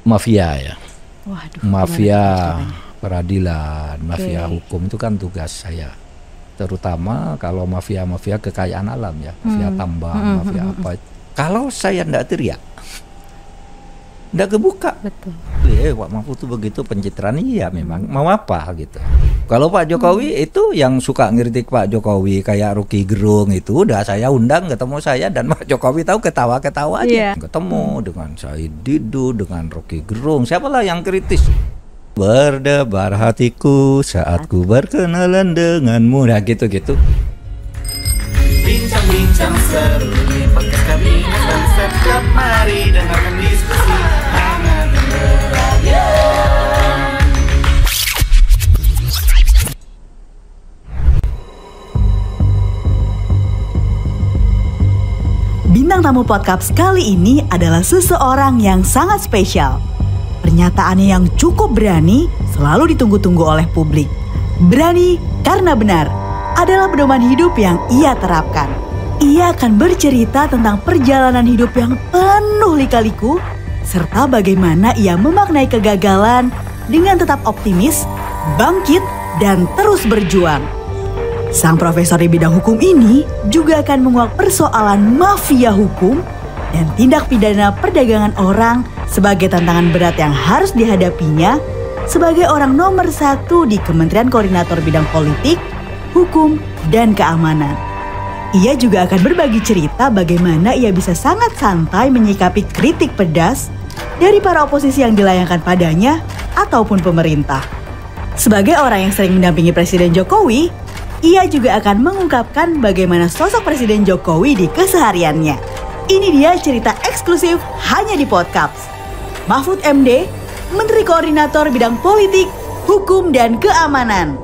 mafia ya. Waduh, Mafia gimana peradilan, mafia Oke. hukum itu kan tugas saya. Terutama kalau mafia-mafia kekayaan alam ya, mafia tambang, mafia apa. Kalau saya ndak teriak, ndak kebuka. Betul. Pak Mahfud tuh begitu pencitraan, iya memang mau apa gitu. Kalau Pak Jokowi itu yang suka ngeritik Pak Jokowi kayak Rocky Gerung itu udah saya undang ketemu saya dan Pak Jokowi tahu ketawa-ketawa aja. Iya. Ketemu dengan Said Didu, dengan Rocky Gerung, siapalah yang kritis. Berdebar hatiku saat ku berkenalan denganmu, nah gitu-gitu. Bincang-bincang seru di podcast Kabinet dan setiap mari dengarkan diskusi hangat dan beragam. Bintang tamu Podcaps kali ini adalah seseorang yang sangat spesial. Pernyataannya yang cukup berani selalu ditunggu-tunggu oleh publik. Berani karena benar adalah pedoman hidup yang ia terapkan. Ia akan bercerita tentang perjalanan hidup yang penuh lika-liku, serta bagaimana ia memaknai kegagalan dengan tetap optimis, bangkit, dan terus berjuang. Sang profesor di bidang hukum ini juga akan menguak persoalan mafia hukum dan tindak pidana perdagangan orang sebagai tantangan berat yang harus dihadapinya sebagai orang nomor 1 di Kementerian Koordinator Bidang Politik, Hukum, dan Keamanan. Ia juga akan berbagi cerita bagaimana ia bisa sangat santai menyikapi kritik pedas dari para oposisi yang dilayangkan padanya ataupun pemerintah. Sebagai orang yang sering mendampingi Presiden Jokowi, ia juga akan mengungkapkan bagaimana sosok Presiden Jokowi di kesehariannya. Ini dia cerita eksklusif hanya di Podcaps. Mahfud MD, Menteri Koordinator Bidang Politik, Hukum, dan Keamanan.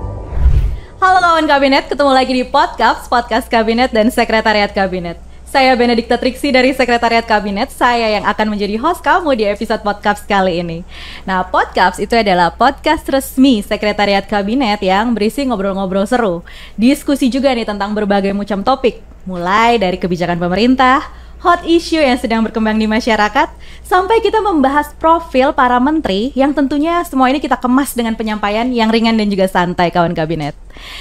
Halo kawan Kabinet, ketemu lagi di Podcast Kabinet dan Sekretariat Kabinet. Saya Benedikta Triksi dari Sekretariat Kabinet, saya yang akan menjadi host kamu di episode Podcast kali ini. Nah, Podcast itu adalah podcast resmi Sekretariat Kabinet yang berisi ngobrol-ngobrol seru. Diskusi juga nih tentang berbagai macam topik, mulai dari kebijakan pemerintah, hot issue yang sedang berkembang di masyarakat, sampai kita membahas profil para menteri yang tentunya semua ini kita kemas dengan penyampaian yang ringan dan juga santai kawan Kabinet.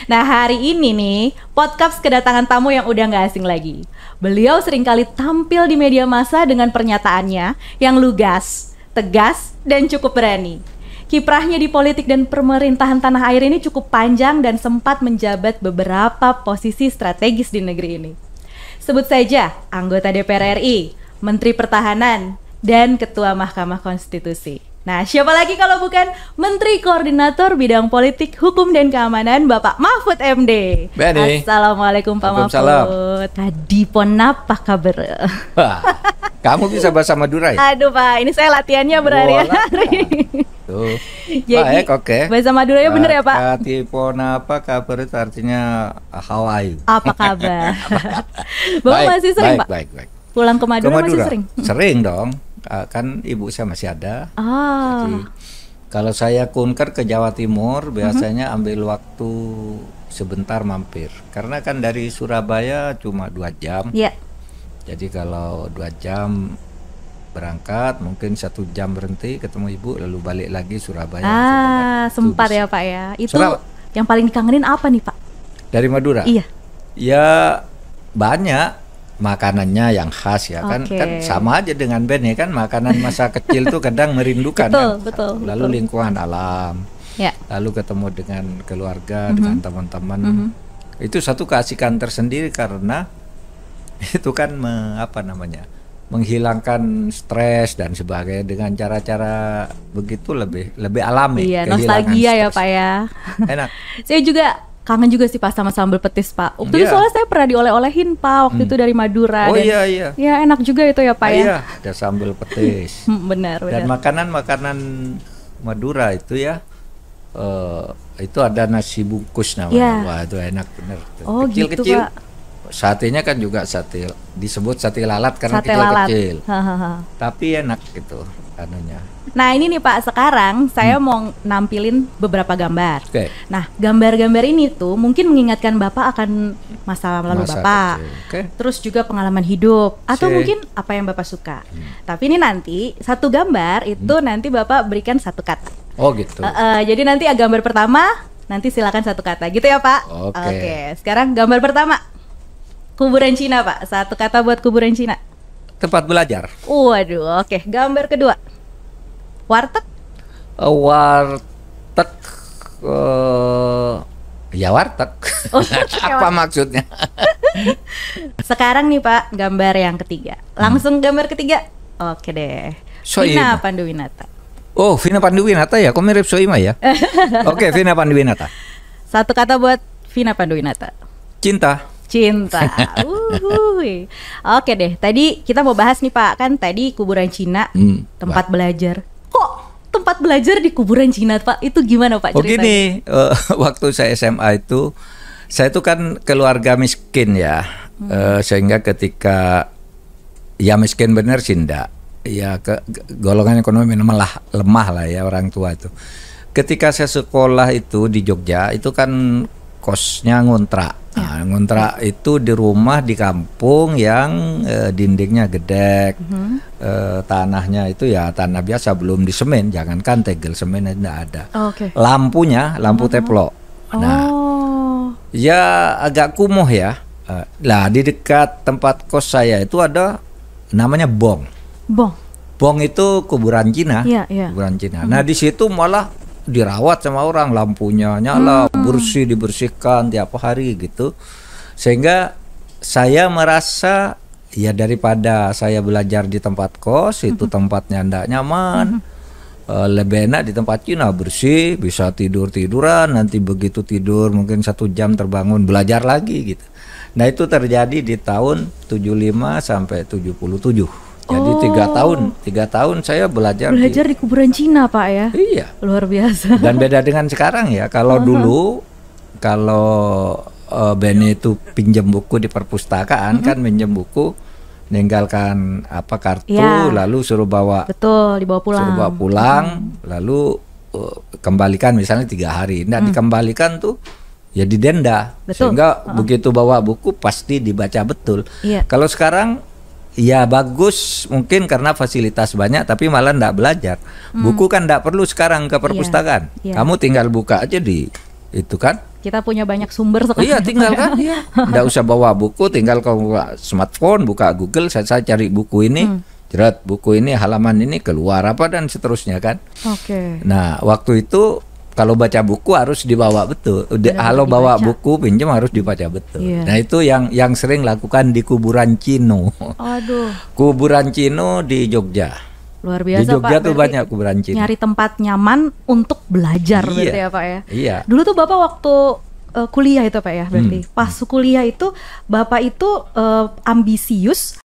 Nah, hari ini nih, Podcast kedatangan tamu yang udah gak asing lagi. Beliau seringkali tampil di media massa dengan pernyataannya yang lugas, tegas, dan cukup berani. Kiprahnya di politik dan pemerintahan tanah air ini cukup panjang dan sempat menjabat beberapa posisi strategis di negeri ini. Sebut saja anggota DPR RI, Menteri Pertahanan, dan Ketua Mahkamah Konstitusi. Nah, siapa lagi kalau bukan Menteri Koordinator Bidang Politik, Hukum, dan Keamanan, Bapak Mahfud MD. Beni. Assalamualum Pak Waalaikumsalam. Mahfud. Tadi pon apa kabar? Wah, kamu bisa bahasa Madura ya? Aduh Pak, ini saya latihannya berhari-hari. Tuh. Jadi, Baik, oke. bahasa Maduranya bener ya Pak? Katipon apa kabar itu artinya how are you? Apa kabar? Bapak masih sering Pak? Baik. Pulang ke Ke Madura masih Madura? sering? Sering dong. Kan ibu saya masih ada. Ah, Jadi kalau saya kunker ke Jawa Timur biasanya ambil waktu sebentar mampir. Karena kan dari Surabaya cuma 2 jam. ya. Jadi kalau 2 jam berangkat, mungkin 1 jam berhenti ketemu ibu, lalu balik lagi Surabaya. Sempat Itu ya bisa. Pak ya. Itu Surab- yang paling dikangenin apa nih Pak? Dari Madura? Iya. Ya banyak makanannya yang khas ya kan. Oke. Kan sama aja dengan Ben ya kan, makanan masa kecil tuh kadang merindukan Betul, kan. Lalu betul. lingkungan alam, Ya. lalu ketemu dengan keluarga, dengan teman-teman. Itu satu keasikan tersendiri karena itu kan menghilangkan stres dan sebagainya dengan cara-cara begitu lebih alami. Iya, kehilangan nostalgia ya stres. Pak ya. Enak. Saya juga kangen juga sih Pak sama sambal petis Pak. Waktu itu Iya. soalnya saya pernah dioleh-olehin Pak waktu itu dari Madura. Oh dan iya. ya enak juga itu ya Pak ya. Iya, ada sambal petis. Benar. Dan makanan Madura itu ya, itu ada nasi bungkus namanya. Iya. Wah itu enak bener. Oh gitu Kecil-kecil, Pak. Satenya kan juga sate, disebut sate lalat karena Sate lalat. kecil-kecil. Hahaha. Tapi enak gitu anunya. Nah ini nih Pak, sekarang saya mau nampilin beberapa gambar. Oke. Nah gambar-gambar ini tuh mungkin mengingatkan Bapak akan masa lalu Masa Bapak. kecil. Oke. Terus juga pengalaman hidup atau Sip. mungkin apa yang Bapak suka. Tapi ini nanti satu gambar itu nanti Bapak berikan satu kata. Oh gitu. Jadi nanti gambar pertama nanti silakan satu kata gitu ya Pak. Oke. Sekarang gambar pertama. Kuburan Cina Pak. Satu kata buat kuburan Cina. Tempat belajar. Waduh, oke. Gambar kedua. Warteg. Warteg. Ya warteg. Oh, Apa maksudnya? Sekarang nih Pak, gambar yang ketiga. Langsung gambar ketiga. Oke deh. Vina Soimah. Panduwinata. Oh, Vina Panduwinata ya? Kok mirip Soimah ya? Oke, Vina Panduwinata. Satu kata buat Vina Panduwinata. Cinta. Cinta. Uhuy. Oke deh. Tadi kita mau bahas nih Pak, kan tadi kuburan Cina, tempat belajar. Kok tempat belajar di kuburan Cina Pak? Itu gimana Pak Oh ceritanya? gini, waktu saya SMA itu, saya itu kan keluarga miskin ya, sehingga ketika ya miskin bener sih enggak, ya golongan ekonomi lemah lah ya orang tua itu. Ketika saya sekolah itu di Jogja, itu kan kosnya ngontrak. Nah, ngontrak itu di rumah di kampung yang dindingnya gedek, tanahnya itu ya tanah biasa belum disemen, jangankan tegel semen tidak ada. Oke. Lampunya lampu teplok. Nah, ya agak kumuh ya. Lah di dekat tempat kos saya itu ada namanya Bong. Bong. Bong itu kuburan Cina. Iya, iya. Kuburan Cina. Nah, di situ malah dirawat sama orang, lampunya nyala, bersih, dibersihkan tiap hari gitu. Sehingga saya merasa ya daripada saya belajar di tempat kos itu tempatnya ndak nyaman. Lebih enak di tempat Cina, bersih, bisa tiduran, nanti begitu tidur mungkin 1 jam terbangun belajar lagi gitu. Nah, itu terjadi di tahun 75 sampai 77. Jadi 3 tahun saya belajar Belajar di kuburan Cina Pak ya? Iya. Luar biasa. Dan beda dengan sekarang ya. Kalau dulu kalau Benny itu pinjam buku di perpustakaan kan pinjam buku, meninggalkan apa kartu, Iya. lalu suruh bawa Betul, dibawa pulang. suruh bawa pulang, lalu kembalikan misalnya 3 hari. Nah dikembalikan tuh ya didenda. Betul. Sehingga begitu bawa buku pasti dibaca betul. Iya. Kalau sekarang ya bagus mungkin karena fasilitas banyak tapi malah ndak belajar. Buku kan ndak perlu sekarang ke perpustakaan. Iya. Kamu tinggal buka aja di itu kan. Kita punya banyak sumber sekarang. Iya tinggal kan. Iya. Ndak usah bawa buku, tinggal kamu buka smartphone, buka Google, saya cari buku ini, jerat buku ini halaman ini keluar apa dan seterusnya kan. Oke. Nah, waktu itu kalau baca buku harus dibawa betul. Kalau bawa dibaca. buku pinjam harus dibaca betul. Iya. Nah, itu yang sering lakukan di kuburan Cino. Aduh, Kuburan Cino di Jogja. luar biasa Di Jogja Pak. tuh Berarti banyak kuburan Cino. nyari tempat nyaman untuk belajar Iya. berarti ya Pak ya. Iya. Dulu tuh Bapak waktu kuliah itu Pak ya berarti. Pas kuliah itu Bapak itu ambisius